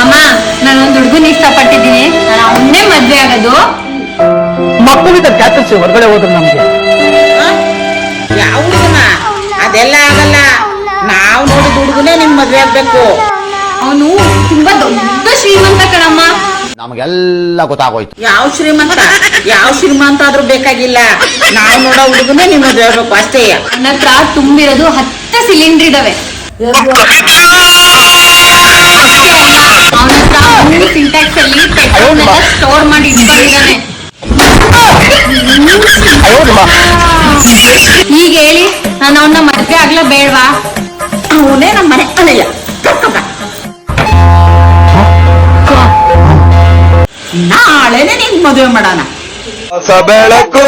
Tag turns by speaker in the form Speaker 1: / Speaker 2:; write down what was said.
Speaker 1: ಅಮ್ಮ ನಾನೊಂದು ಹುಡುಗನ ಇಷ್ಟಪಟ್ಟಿದ್ದೀನಿ, ನಾನು ಅವನ್ನೇ ಮದ್ವೆ ಆಗೋದು.
Speaker 2: ಮಕ್ಕಳಿಗೆ ಕ್ಯಾಟರ್ಸ್ ಹೊರಗಡೆ ಹೋದ್ರು ನಮ್ಗೆ
Speaker 3: ಯಾವ ಹುಡುಗನ ಅದೆಲ್ಲ ಆಗಲ್ಲ. ನಾವು ನೋಡಿದ ಹುಡುಗನೇ ನಿಮ್ ಮದ್ವೆ ಆಗ್ಬೇಕು.
Speaker 1: ಅವನು ತುಂಬಾ ದೊಡ್ಡ ಶ್ರೀಮಂತ ಕಣಮ್ಮ.
Speaker 2: ನಮಗೆಲ್ಲ ಗೊತ್ತಾಗೋಯ್ತು.
Speaker 3: ಯಾವ ಶ್ರೀಮಂತ ಆದ್ರೂ ಬೇಕಾಗಿಲ್ಲ. ನಾವು ನೋಡೋ ಹುಡುಗನೇ ನಿಮ್ ಮದ್ವೆ ಆಗ್ಬೇಕು ಅಷ್ಟೇ.
Speaker 1: ನನ್ನ ಹತ್ರ ತುಂಬಿರೋದು 10 ಸಿಲಿಂಡರ್ ಇದಾವೆ. ಅವನ ಹತ್ರ 3 ಸಿಂಟ್ಯಾಕ್ಸ್ ಅಲ್ಲಿ ಪೆಟ್ರೋಲ್ನೆಲ್ಲ ಸ್ಟೋರ್ ಮಾಡಿ ಇಟ್ಕೊಂಡಿದ್ದಾನೆ. ಈಗ ಹೇಳಿ, ನಾನು ಅವನ್ನ ಮದ್ವೆ ಆಗ್ಲಾ ಬೇಡವಾ?
Speaker 3: ಅವನೇ ನಮ್ಮ ಮನೆ ಅಳೆಯ. ನಾಳೆನೆ ನಿಂಗ್ ಮದುವೆ ಮಾಡೋಣ.
Speaker 4: ಬೆಳಕು